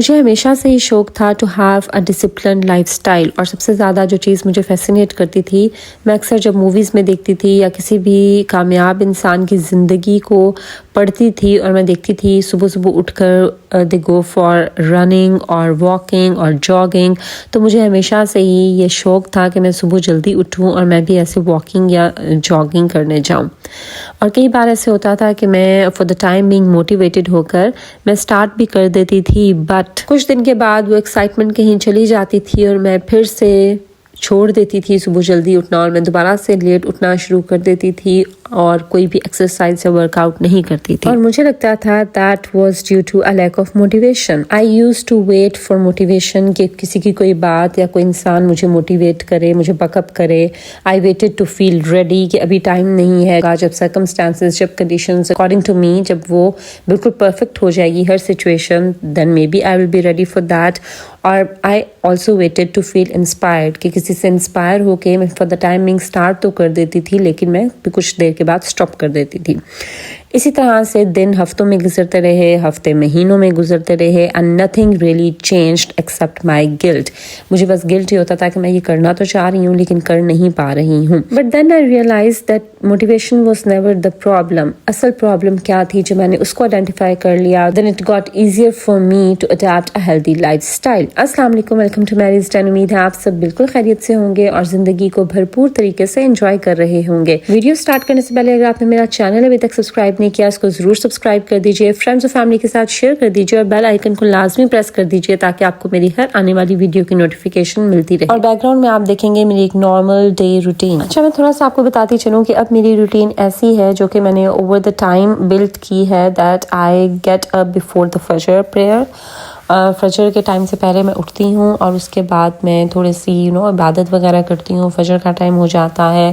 मुझे हमेशा से ही शौक़ था to have a discipline lifestyle, और सबसे ज़्यादा जो चीज़ मुझे फैसिनेट करती थी, मैं अक्सर जब मूवीज़ में देखती थी या किसी भी कामयाब इंसान की ज़िंदगी को पढ़ती थी और मैं देखती थी सुबह सुबह उठकर दे गो फॉर रनिंग और वॉकिंग और जॉगिंग, तो मुझे हमेशा से ही ये शौक़ था कि मैं सुबह जल्दी उठूँ और मैं भी ऐसे वॉकिंग या जॉगिंग करने जाऊँ। और कई बार ऐसे होता था कि मैं for the time being motivated होकर मैं स्टार्ट भी कर देती थी, बट कुछ दिन के बाद वो एक्साइटमेंट कहीं चली जाती थी और मैं फिर से छोड़ देती थी सुबह जल्दी उठना, और मैं दोबारा से लेट उठना शुरू कर देती थी और कोई भी एक्सरसाइज या वर्कआउट नहीं करती थी। और मुझे लगता था that was due to a lack of motivation. I used to wait for motivation कि किसी की कोई बात या कोई इंसान मुझे मोटिवेट करे, मुझे बकअप करे। I waited to feel ready कि अभी टाइम नहीं है। जब सर्कमस्टांसेस, जब कंडीशंस अकॉर्डिंग टू मी, जब वो बिल्कुल परफेक्ट हो जाएगी हर situation, then maybe I will be ready for that. और I also waited to feel inspired कि किसी से इंस्पायर होके मैं फॉर द टाइमिंग स्टार्ट तो कर देती थी, लेकिन मैं कुछ देर के बाद स्टॉप कर देती थी। इसी तरह से दिन हफ्तों में गुजरते रहे, हफ्ते महीनों में गुजरते रहे, and nothing really changed except my guilt. मुझे बस गिल्ट ही होता था कि मैं ये करना तो चाह रही हूँ लेकिन कर नहीं पा रही हूँ। But then I realise that motivation was never the problem. असल प्रॉब्लम क्या थी, जो मैंने उसको आइडेंटिफाई कर लिया, then it got easier for me to adapt a healthy lifestyle. अस्सलाम वालेकुम, वेलकम टू मैरिज डन। उम्मीद है आप सब बिल्कुल खैरियत से होंगे और जिंदगी को भरपूर तरीके से एंजॉय कर रहे होंगे। वीडियो स्टार्ट करने से पहले अगर आपने मेरा चैनल अभी तक सब्सक्राइब नहीं किया, इसको जरूर सब्सक्राइब कर दीजिए, फ्रेंड्स और फैमिली के साथ शेयर कर दीजिए और बेल आइकन को लाजमी प्रेस कर दीजिए ताकि आपको मेरी हर आने वाली वीडियो की नोटिफिकेशन मिलती रहे। और बैकग्राउंड में आप देखेंगे मेरी एक नॉर्मल डे रूटीन। अच्छा, मैं थोड़ा सा आपको बताती चलूँ कि अब मेरी रूटीन ऐसी है जो कि मैंने ओवर द टाइम बिल्ड की है, that I get up before the फजर प्रेयर। फजर के टाइम से पहले मैं उठती हूँ और उसके बाद मैं थोड़ी सी इबादत वगैरह करती हूँ। फजर का टाइम हो जाता है,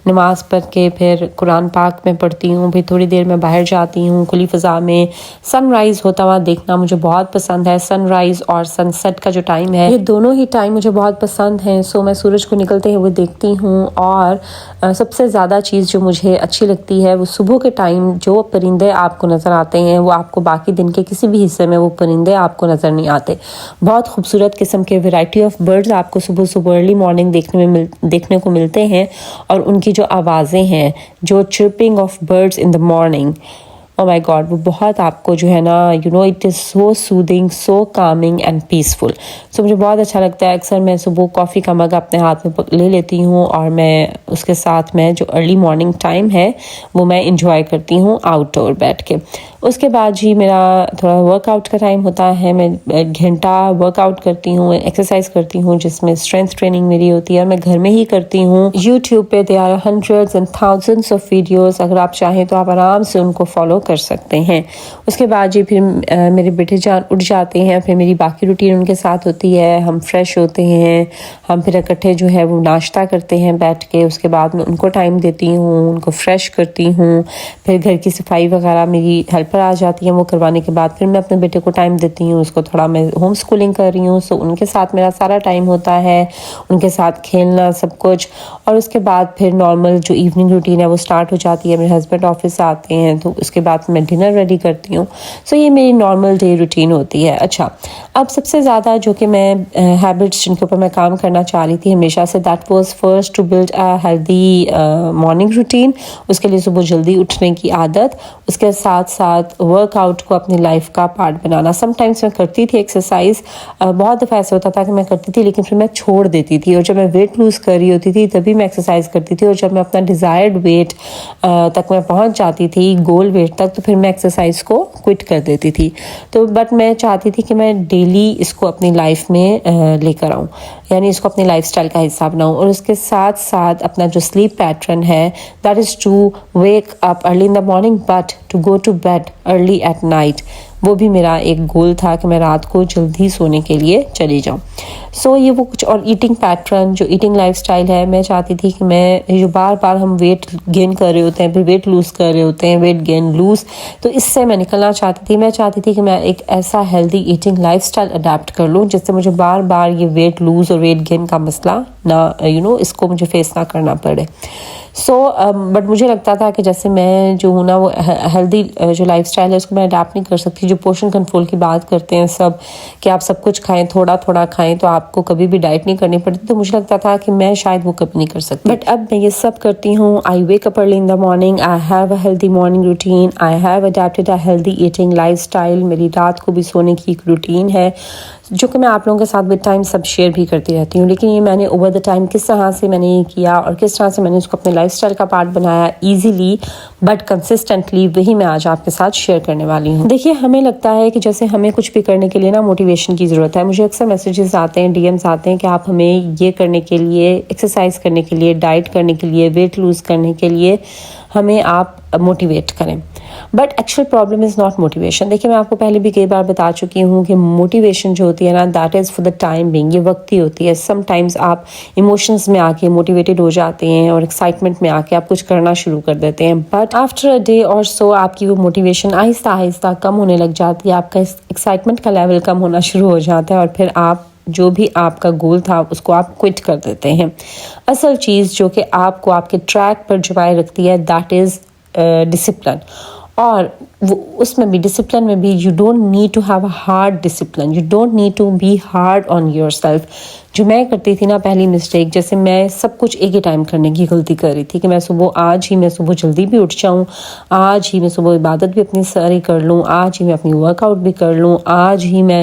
नमाज़ पढ़ के फिर कुरान पाक में पढ़ती हूँ, फिर थोड़ी देर में बाहर जाती हूँ खुली फ़ज़ा में। सनराइज़ होता हुआ देखना मुझे बहुत पसंद है। सनराइज़ और सनसेट का जो टाइम है, ये दोनों ही टाइम मुझे बहुत पसंद हैं। सो मैं सूरज को निकलते हुए देखती हूँ, और सबसे ज़्यादा चीज़ जो मुझे अच्छी लगती है वो सुबह के टाइम जो परिंदे आपको नज़र आते हैं, वो आपको बाकी दिन के किसी भी हिस्से में वो परिंदे आपको नज़र नहीं आते। बहुत खूबसूरत किस्म के वैरायटी ऑफ बर्ड्स आपको सुबह सुबह अर्ली मॉर्निंग देखने को मिलते हैं, और उनकी जो आवाज़ें हैं, जो chirping of birds in the morning, oh my god, वो बहुत आपको जो है ना, it is so soothing, so calming and peaceful. So मुझे बहुत अच्छा लगता है। अक्सर मैं सुबह कॉफ़ी का मग अपने हाथ में ले लेती हूँ और मैं उसके साथ में जो अर्ली मॉर्निंग टाइम है वो मैं इंजॉय करती हूँ आउटडोर बैठ के। उसके बाद जी मेरा थोड़ा वर्कआउट का टाइम होता है। मैं 1 घंटा वर्कआउट करती हूँ, एक्सरसाइज करती हूँ, जिसमें स्ट्रेंथ ट्रेनिंग मेरी होती है। मैं घर में ही करती हूँ। यूट्यूब पे there are hundreds and thousands of videos, अगर आप चाहें तो आप आराम से उनको फॉलो कर सकते हैं। उसके बाद जी फिर मेरे बेटे जान उठ जाते हैं, फिर मेरी बाकी रूटीन उनके साथ होती है। हम फ्रेश होते हैं, हम फिर इकट्ठे जो है वो नाश्ता करते हैं बैठ के। उसके बाद मैं उनको टाइम देती हूँ, उनको फ्रेश करती हूँ, फिर घर की सफाई वगैरह मेरी हेल्पर आ जाती है। वो करवाने के बाद फिर मैं अपने बेटे को टाइम देती हूँ, उसको थोड़ा मैं होम स्कूलिंग कर रही हूँ, सो उनके साथ मेरा सारा टाइम होता है, उनके साथ खेलना सब कुछ। और उसके बाद फिर नॉर्मल जो इवनिंग रूटीन है वो स्टार्ट हो जाती है। मेरे हस्बैंड ऑफिस से आते हैं तो उसके बाद मैं डिनर रेडी करती हूँ। सो ये मेरी नॉर्मल डे रूटीन होती है। अच्छा, अब सबसे ज़्यादा जो कि मैं हैबिट्स जिनके ऊपर मैं काम करना चाह रही थी हमेशा से, that was first to build a healthy morning routine. उसके लिए सुबह जल्दी उठने की आदत, उसके साथ साथ वर्कआउट को अपनी लाइफ का पार्ट बनाना। समटाइम्स मैं करती थी एक्सरसाइज, बहुत दफ़ा ऐसा होता था कि मैं करती थी लेकिन फिर मैं छोड़ देती थी, और जब मैं वेट लूज़ कर रही होती थी तभी मैं एक्सरसाइज करती थी, और जब मैं अपना डिज़ायर्ड वेट तक मैं पहुंच जाती थी, गोल वेट तक, तो फिर मैं एक्सरसाइज को क्विट कर देती थी। तो बट मैं चाहती थी कि मैं डेली इसको अपनी लाइफ में लेकर आऊँ, यानी इसको अपनी लाइफस्टाइल का हिस्सा बनाऊँ। और उसके साथ साथ अपना जो स्लीप पैटर्न है, that is to wake up early in the morning but to go to bed early at night. वो भी मेरा एक गोल था कि मैं रात को जल्दी सोने के लिए चली जाऊँ। सो ये वो कुछ। और ईटिंग पैटर्न, जो ईटिंग लाइफस्टाइल है, मैं चाहती थी कि मैं जो बार बार हम वेट गेन कर रहे होते हैं, फिर वेट लूज़ कर रहे होते हैं, वेट गेन लूज़, तो इससे मैं निकलना चाहती थी। मैं चाहती थी कि मैं एक ऐसा हेल्दी ईटिंग लाइफस्टाइल अडेप्ट कर लूँ जिससे मुझे बार बार ये वेट लूज़ और वेट गेन का मसला ना इसको मुझे फेस ना करना पड़े। बट मुझे लगता था कि जैसे मैं जो हूँ ना वो हेल्दी जो लाइफस्टाइल है उसको मैं अडाप्ट नहीं कर सकती। जो पोर्शन कंट्रोल की बात करते हैं सब कि आप सब कुछ खाएं, थोड़ा थोड़ा खाएं, तो आपको कभी भी डाइट नहीं करनी पड़ती, तो मुझे लगता था कि मैं शायद वो कभी नहीं कर सकती। बट अब मैं ये सब करती हूँ। I wake up early in the morning, I have a healthy morning routine, I have adapted a healthy eating lifestyle. मेरी रात को भी सोने की एक रूटीन है जो कि मैं आप लोगों के साथ विद टाइम सब शेयर भी करती रहती हूँ। लेकिन ये मैंने ओवर द टाइम किस तरह से मैंने ये किया और किस तरह से मैंने उसको अपने लाइफस्टाइल का पार्ट बनाया ईजिली बट कंसिस्टेंटली, वही मैं आज आपके साथ शेयर करने वाली हूँ। देखिए, हमें लगता है कि जैसे हमें कुछ भी करने के लिए ना मोटिवेशन की ज़रूरत है। मुझे अक्सर मैसेजेस आते हैं, डीएम्स आते हैं कि आप हमें ये करने के लिए, एक्सरसाइज करने के लिए, डाइट करने के लिए, वेट लूज़ करने के लिए हमें आप मोटिवेट करें। But actual problem is not motivation. देखिए, मैं आपको पहले भी कई बार बता चुकी हूँ कि मोटिवेशन जो होती है ना, that is for the time being, ये वक्ती होती है। समटाइम्स आप इमोशंस में आके मोटिवेटेड हो जाते हैं और एक्साइटमेंट में आके आप कुछ करना शुरू कर देते हैं, बट आफ्टर अ डे और सो आपकी वो मोटिवेशन आहिस्ता आहिस्ता कम होने लग जाती है, आपका एक्साइटमेंट का लेवल कम होना शुरू हो जाता है और फिर आप जो भी आपका गोल था उसको आप क्विट कर देते हैं। असल चीज़ जो कि आपको आपके ट्रैक पर जमाए रखती है, दैट इज़ डिसिप्लिन। और वो उसमें भी, डिसिप्लिन में भी, you don't need to have a hard discipline, you don't need to be hard on yourself. जो मैं करती थी ना पहली मिस्टेक, जैसे मैं सब कुछ एक ही टाइम करने की गलती कर रही थी कि मैं सुबह जल्दी भी उठ जाऊँ, आज ही मैं सुबह इबादत भी अपनी सारी कर लूँ, आज ही मैं अपनी वर्कआउट भी कर लूँ, आज ही मैं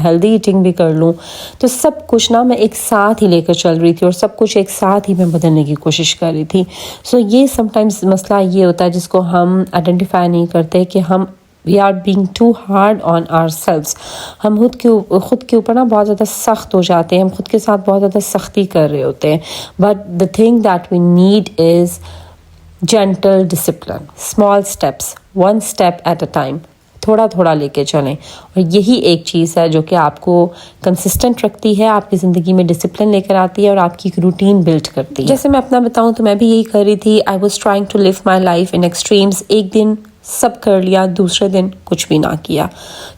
हेल्दी ईटिंग भी कर लूँ। तो सब कुछ ना मैं एक साथ ही लेकर चल रही थी और सब कुछ एक साथ ही मैं बदलने की कोशिश कर रही थी। सो ये समटाइम्स मसला ये होता है जिसको हम आइडेंटिफाई नहीं करते कि हम we are being too hard on ourselves. हम खुद के ऊपर ना बहुत ज़्यादा सख्त हो जाते हैं, हम खुद के साथ बहुत ज़्यादा सख्ती कर रहे होते हैं। But the thing that we need is gentle discipline, small steps, one step at a time, थोड़ा थोड़ा लेके चलें। और यही एक चीज़ है जो कि आपको कंसिस्टेंट रखती है, आपकी ज़िंदगी में डिसिप्लिन लेकर आती है और आपकी एक रूटीन बिल्ड करती है। जैसे मैं अपना बताऊं तो मैं भी यही कर रही थी। I was trying to live my life in extremes. एक दिन सब कर लिया, दूसरे दिन कुछ भी ना किया।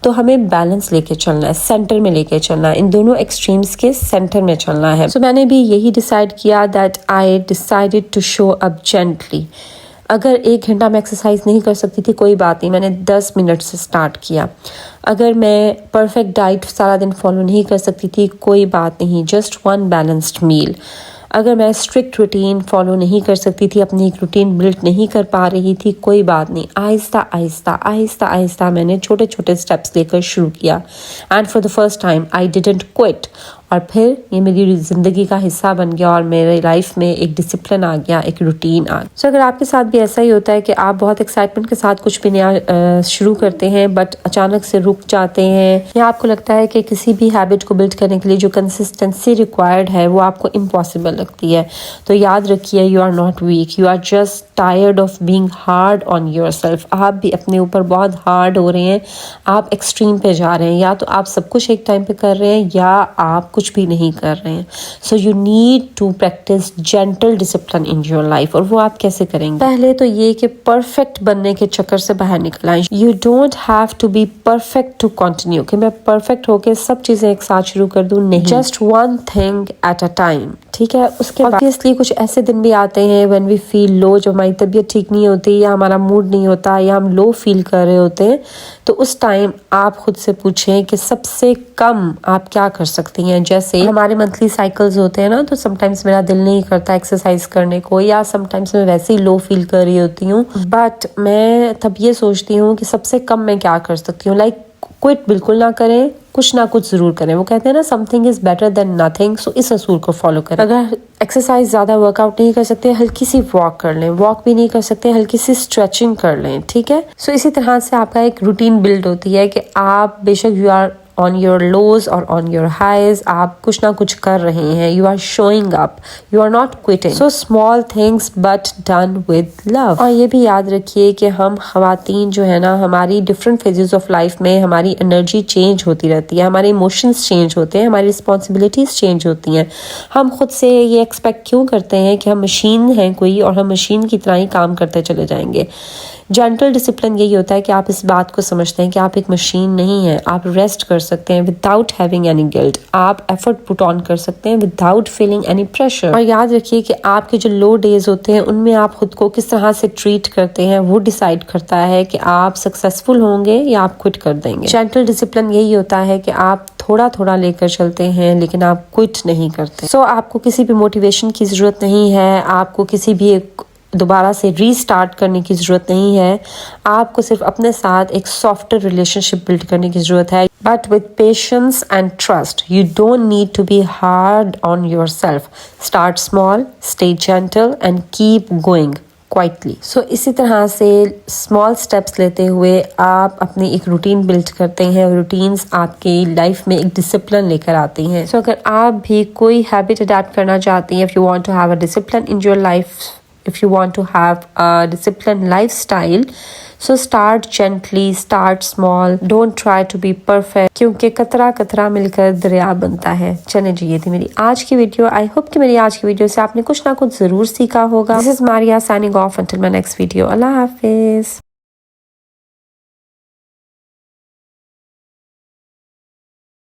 तो हमें बैलेंस लेके चलना है, सेंटर में लेके चलना है, इन दोनों एक्सट्रीम्स के सेंटर में चलना है। सो मैंने भी यही डिसाइड किया that I decided to show up gently. अगर 1 घंटा मैं एक्सरसाइज नहीं कर सकती थी, कोई बात नहीं, मैंने 10 मिनट से स्टार्ट किया। अगर मैं परफेक्ट डाइट सारा दिन फॉलो नहीं कर सकती थी, कोई बात नहीं, जस्ट वन बैलेंस्ड मील। अगर मैं स्ट्रिक्ट रूटीन फॉलो नहीं कर सकती थी, अपनी एक रूटीन बिल्ड नहीं कर पा रही थी, कोई बात नहीं, आहिस्ता आहिस्ता आहिस्ता आहिस्ता मैंने छोटे छोटे स्टेप्स लेकर शुरू किया। And for the first time I didn't quit. और फिर ये मेरी ज़िंदगी का हिस्सा बन गया और मेरे लाइफ में एक डिसिप्लिन आ गया, एक रूटीन आ गया। सो अगर आपके साथ भी ऐसा ही होता है कि आप बहुत एक्साइटमेंट के साथ कुछ भी नया शुरू करते हैं बट अचानक से रुक जाते हैं, या आपको लगता है कि किसी भी हैबिट को बिल्ड करने के लिए जो कंसिस्टेंसी रिक्वायर्ड है वो आपको इम्पॉसिबल लगती है, तो याद रखिए, you are not weak, you are just tired of being hard on yourself. आप भी अपने ऊपर बहुत हार्ड हो रहे हैं, आप एक्सट्रीम पे जा रहे हैं, या तो आप सब कुछ एक टाइम पे कर रहे हैं या आप कुछ भी नहीं कर रहे हैं। So you need to practise gentle discipline in your life. और वो आप कैसे करेंगे? पहले तो ये कि परफेक्ट बनने के चक्कर से बाहर निकल आए। You don't have to be perfect to continue, कि मैं परफेक्ट होके सब चीजें एक साथ शुरू कर दूं, नहीं, just one thing at a time. ठीक है, उसके बाद ऑब्वियसली कुछ ऐसे दिन भी आते हैं व्हेन वी फील लो, जब हमारी तबीयत ठीक नहीं होती या हमारा मूड नहीं होता या हम लो फील कर रहे होते हैं, तो उस टाइम आप खुद से पूछें कि सबसे कम आप क्या कर सकती हैं। जैसे हमारे मंथली साइकिल्स होते हैं ना, तो समटाइम्स मेरा दिल नहीं करता एक्सरसाइज करने को, या समटाइम्स मैं वैसे ही लो फील कर रही होती हूँ, बट मैं तब ये सोचती हूँ कि सबसे कम मैं क्या कर सकती हूँ। लाइक क्विट बिल्कुल ना करें, कुछ ना कुछ जरूर करें। वो कहते हैं ना, something is better than nothing. So इस असूल को फॉलो करें। अगर एक्सरसाइज ज्यादा वर्कआउट नहीं कर सकते, हल्की सी वॉक कर लें। वॉक भी नहीं कर सकते, हल्की सी स्ट्रेचिंग कर लें। ठीक है, सो इसी तरह से आपका एक रूटीन बिल्ड होती है कि आप बेशक यू आर ऑन योर लोज और ऑन योर हाइज, आप कुछ ना कुछ कर रहे हैं, you are showing up, you are not quitting. So small things but done with love. और ये भी याद रखिए कि हम खवातीन जो है ना, हमारी डिफरेंट फेजेस ऑफ लाइफ में हमारी एनर्जी चेंज होती रहती है, हमारे इमोशंस चेंज होते हैं, हमारी रिस्पॉन्सिबिलिटीज चेंज होती हैं। हम खुद से ये एक्सपेक्ट क्यों करते हैं कि हम मशीन हैं कोई और हम मशीन की तरह ही काम करते चले जाएंगे? जेंटल डिसिप्लिन यही होता है कि आप इस बात को समझते हैं कि आप एक मशीन नहीं है, आप रेस्ट कर सकते हैं विदाउट हैविंग एनी गिल्ट, आप एफर्ट पुट ऑन कर सकते हैं विदाउट फीलिंग एनी प्रेशर। और याद रखिए कि आपके जो लो डेज होते हैं उनमें आप खुद को किस तरह से ट्रीट करते हैं वो डिसाइड करता है कि आप सक्सेसफुल होंगे या आप क्विट कर देंगे। जेंटल डिसिप्लिन यही होता है कि आप थोड़ा थोड़ा लेकर चलते हैं लेकिन आप क्विट नहीं करते। सो आपको किसी भी मोटिवेशन की जरूरत नहीं है, आपको किसी भी एक दोबारा से रीस्टार्ट करने की ज़रूरत नहीं है, आपको सिर्फ अपने साथ एक सॉफ्टर रिलेशनशिप बिल्ड करने की ज़रूरत है, but with patience and trust. You don't need to be hard on yourself. Start small, stay gentle and keep going quietly. So इसी तरह से स्मॉल स्टेप्स लेते हुए आप अपनी एक रूटीन बिल्ड करते हैं और रूटीन्स आपकी लाइफ में एक डिसिप्लिन लेकर आती हैं। सो अगर आप भी कोई हैबिट अडैप्ट करना चाहती हैं, if you want to have a discipline in your life, if you want to have a disciplined lifestyle, so start gently, start small, don't try to be perfect, क्योंकि कतरा कतरा मिलकर दरिया बनता है। चलें जी, ये थी मेरी आज की वीडियो। आई होप कि मेरी आज की वीडियो से आपने कुछ ना कुछ जरूर सीखा होगा। This is Maria signing off until my next video. Allah Hafiz.